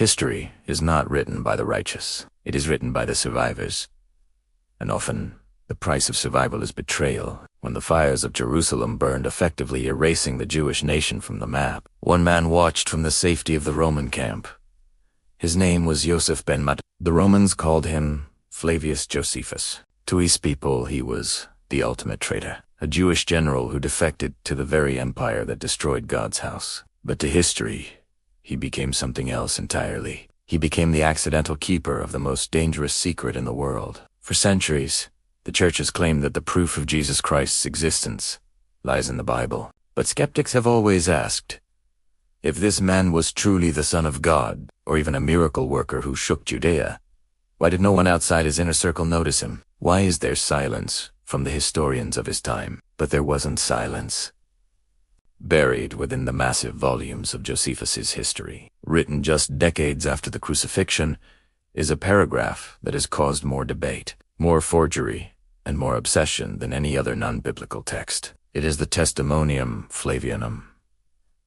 History is not written by the righteous. It is written by the survivors. And often, the price of survival is betrayal. When the fires of Jerusalem burned, effectively erasing the Jewish nation from the map, one man watched from the safety of the Roman camp. His name was Joseph ben Mat. The Romans called him Flavius Josephus. To his people, he was the ultimate traitor, a Jewish general who defected to the very empire that destroyed God's house. But to history, he became something else entirely. He became the accidental keeper of the most dangerous secret in the world. For centuries, the Church has claimed that the proof of Jesus Christ's existence lies in the Bible. But skeptics have always asked, if this man was truly the Son of God, or even a miracle worker who shook Judea, why did no one outside his inner circle notice him? Why is there silence from the historians of his time? But there wasn't silence. Buried within the massive volumes of Josephus's history, written just decades after the crucifixion, is a paragraph that has caused more debate, more forgery, and more obsession than any other non-biblical text. It is the Testimonium Flavianum,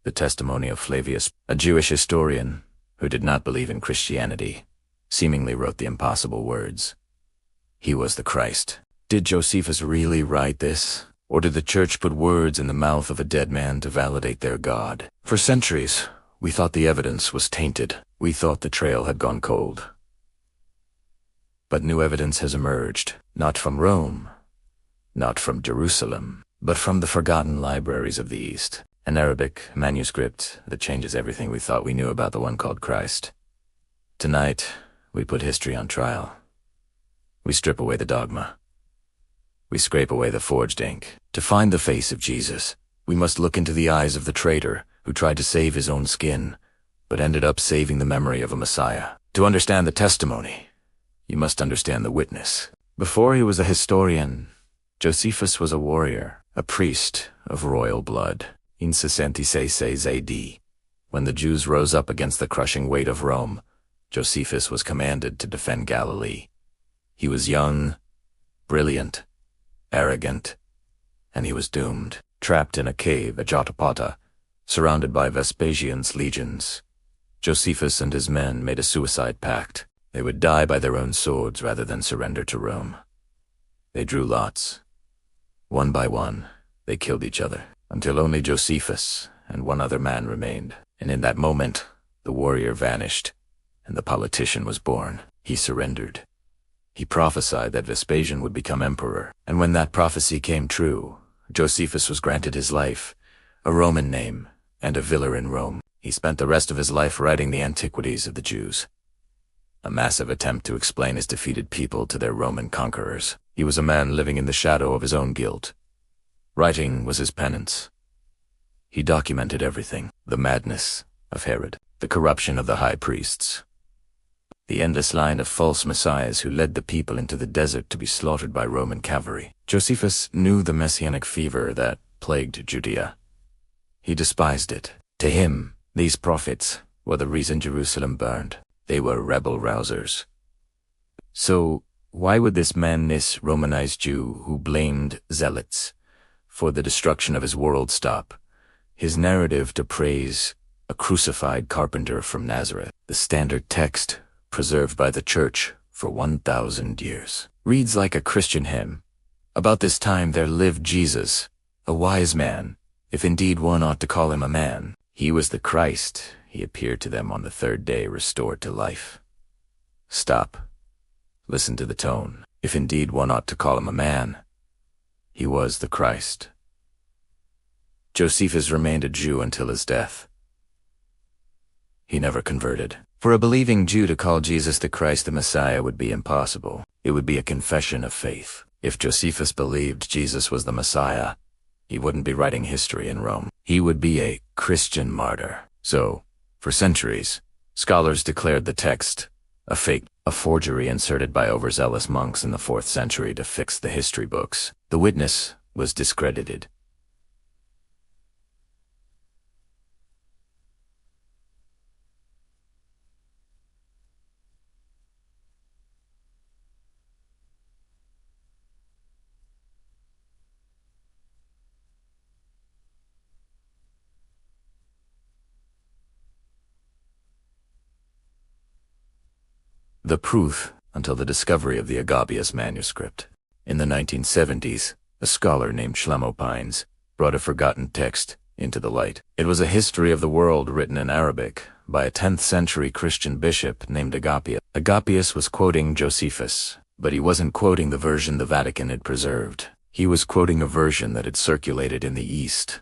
the testimony of Flavius, a Jewish historian who did not believe in Christianity, seemingly wrote the impossible words. He was the Christ. Did Josephus really write this? Or did the Church put words in the mouth of a dead man to validate their God? For centuries, we thought the evidence was tainted. We thought the trail had gone cold. But new evidence has emerged, not from Rome, not from Jerusalem, but from the forgotten libraries of the East. An Arabic manuscript that changes everything we thought we knew about the one called Christ. Tonight, we put history on trial. We strip away the dogma. We scrape away the forged ink. To find the face of Jesus, we must look into the eyes of the traitor who tried to save his own skin, but ended up saving the memory of a Messiah. To understand the testimony, you must understand the witness. Before he was a historian, Josephus was a warrior, a priest of royal blood. In 66 AD, when the Jews rose up against the crushing weight of Rome, Josephus was commanded to defend Galilee. He was young, brilliant, arrogant, and he was doomed. Trapped in a cave at Jotapata, surrounded by Vespasian's legions, Josephus and his men made a suicide pact. They would die by their own swords rather than surrender to Rome. They drew lots. One by one, they killed each other, until only Josephus and one other man remained. And in that moment, the warrior vanished, and the politician was born. He surrendered. He prophesied that Vespasian would become emperor, and when that prophecy came true, Josephus was granted his life, a Roman name, and a villa in Rome. He spent the rest of his life writing the antiquities of the Jews, a massive attempt to explain his defeated people to their Roman conquerors. He was a man living in the shadow of his own guilt. Writing was his penance. He documented everything: the madness of Herod, the corruption of the high priests, the endless line of false messiahs who led the people into the desert to be slaughtered by Roman cavalry. Josephus knew the messianic fever that plagued Judea. He despised it. To him, these prophets were the reason Jerusalem burned. They were rebel rousers. So, why would this man, this Romanized Jew who blamed zealots for the destruction of his world, stop his narrative to praise a crucified carpenter from Nazareth? The standard text, preserved by the Church for 1,000 years, reads like a Christian hymn. About this time there lived Jesus, a wise man, if indeed one ought to call him a man. He was the Christ. He appeared to them on the third day, restored to life. Stop. Listen to the tone. If indeed one ought to call him a man, he was the Christ. Josephus remained a Jew until his death. He never converted. For a believing Jew to call Jesus the Christ, the Messiah, would be impossible. It would be a confession of faith. If Josephus believed Jesus was the Messiah, he wouldn't be writing history in Rome. He would be a Christian martyr. So, for centuries, scholars declared the text a fake, a forgery inserted by overzealous monks in the 4th century to fix the history books. The witness was discredited. the proof until the discovery of the Agapius Manuscript. In the 1970s, a scholar named Shlomo Pines brought a forgotten text into the light. It was a history of the world written in Arabic by a 10th century Christian bishop named Agapius. Agapius was quoting Josephus, but he wasn't quoting the version the Vatican had preserved. He was quoting a version that had circulated in the East,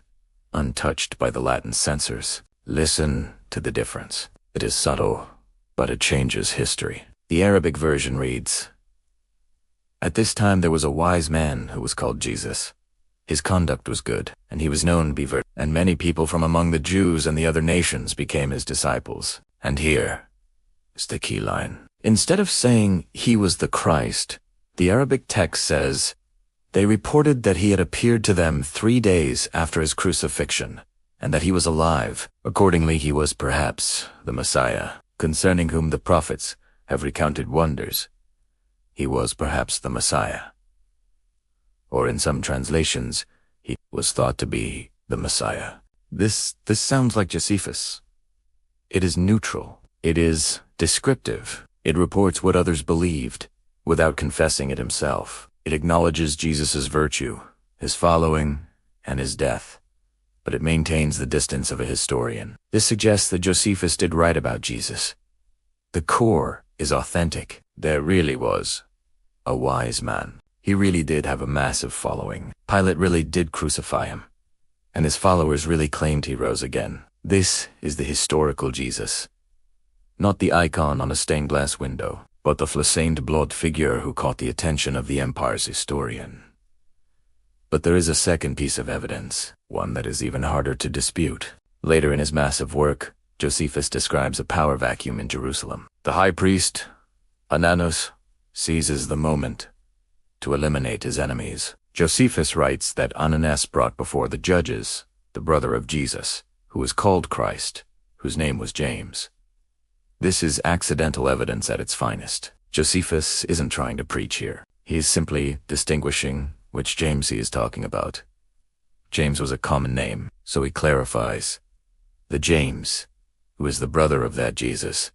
untouched by the Latin censors. Listen to the difference. It is subtle, but it changes history. The Arabic version reads, "At this time there was a wise man who was called Jesus. His conduct was good, and he was known to be virtuous, and many people from among the Jews and the other nations became his disciples." And here is the key line. Instead of saying he was the Christ, the Arabic text says, "They reported that he had appeared to them 3 days after his crucifixion, and that he was alive. Accordingly, he was perhaps the Messiah, concerning whom the prophets have recounted wonders. He was perhaps the Messiah." Or in some translations, he was thought to be the Messiah. This sounds like Josephus. It is neutral. It is descriptive. It reports what others believed without confessing it himself. It acknowledges Jesus' virtue, his following, and his death, but it maintains the distance of a historian. This suggests that Josephus did write about Jesus. The core is authentic. There really was a wise man. He really did have a massive following. Pilate really did crucify him, and his followers really claimed he rose again. This is the historical Jesus. Not the icon on a stained glass window, but the flaccid blood figure who caught the attention of the empire's historian. But there is a second piece of evidence, one that is even harder to dispute. Later in his massive work, Josephus describes a power vacuum in Jerusalem. The high priest, Ananus, seizes the moment to eliminate his enemies. Josephus writes that Ananus brought before the judges the brother of Jesus, who was called Christ, whose name was James. This is accidental evidence at its finest. Josephus isn't trying to preach here. He is simply distinguishing which James he is talking about. James was a common name, so he clarifies. The James, who is the brother of that Jesus,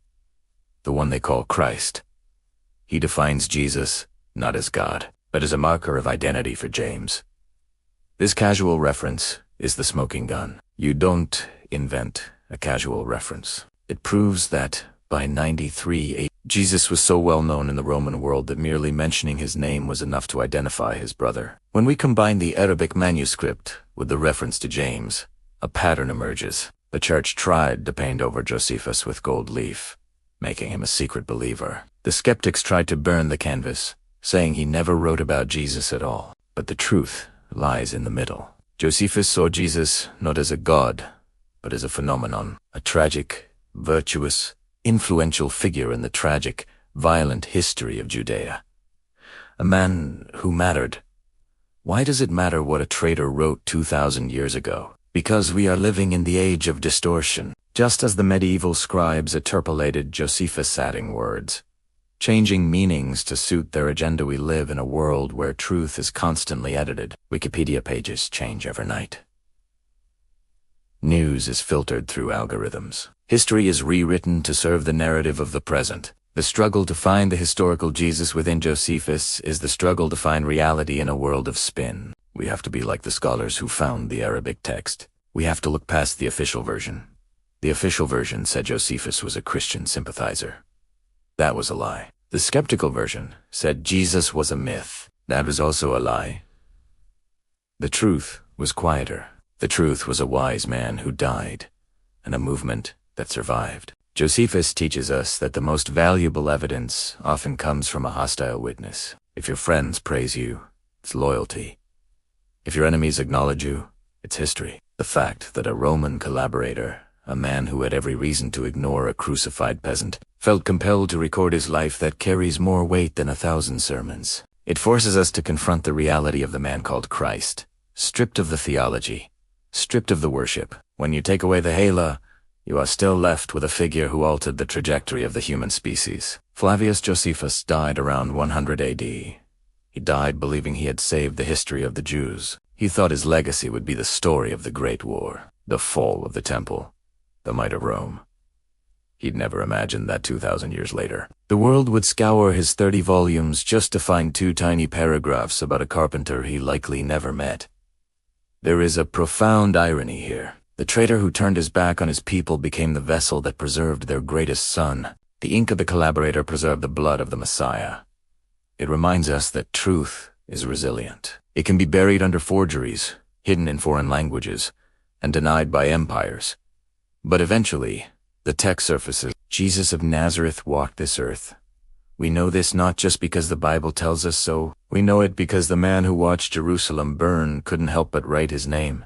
the one they call Christ. He defines Jesus not as God, but as a marker of identity for James. This casual reference is the smoking gun. You don't invent a casual reference. It proves that by 93 AD, Jesus was so well known in the Roman world that merely mentioning his name was enough to identify his brother. When we combine the Arabic manuscript with the reference to James, a pattern emerges. The church tried to paint over Josephus with gold leaf, making him a secret believer. The skeptics tried to burn the canvas, saying he never wrote about Jesus at all. But the truth lies in the middle. Josephus saw Jesus not as a god, but as a phenomenon, a tragic, virtuous, influential figure in the tragic, violent history of Judea. A man who mattered. Why does it matter what a traitor wrote 2,000 years ago? Because we are living in the age of distortion. Just as the medieval scribes interpolated Josephus' adding words, changing meanings to suit their agenda, we live in a world where truth is constantly edited. Wikipedia pages change every night. News is filtered through algorithms. History is rewritten to serve the narrative of the present. The struggle to find the historical Jesus within Josephus is the struggle to find reality in a world of spin. We have to be like the scholars who found the Arabic text. We have to look past the official version. The official version said Josephus was a Christian sympathizer. That was a lie. The skeptical version said Jesus was a myth. That was also a lie. The truth was quieter. The truth was a wise man who died, and a movement that survived. Josephus teaches us that the most valuable evidence often comes from a hostile witness. If your friends praise you, it's loyalty. If your enemies acknowledge you, it's history. The fact that a Roman collaborator, a man who had every reason to ignore a crucified peasant, felt compelled to record his life, that carries more weight than 1,000 sermons. It forces us to confront the reality of the man called Christ, stripped of the theology, stripped of the worship. When you take away the halo, you are still left with a figure who altered the trajectory of the human species. Flavius Josephus died around 100 AD. He died believing he had saved the history of the Jews. He thought his legacy would be the story of the Great War, the fall of the Temple, the might of Rome. He'd never imagined that 2,000 years later, the world would scour his 30 volumes just to find 2 tiny paragraphs about a carpenter he likely never met. There is a profound irony here. The traitor who turned his back on his people became the vessel that preserved their greatest son. The ink of the collaborator preserved the blood of the Messiah. It reminds us that truth is resilient. It can be buried under forgeries, hidden in foreign languages, and denied by empires. But eventually, the text surfaces. Jesus of Nazareth walked this earth. We know this not just because the Bible tells us so. We know it because the man who watched Jerusalem burn couldn't help but write his name.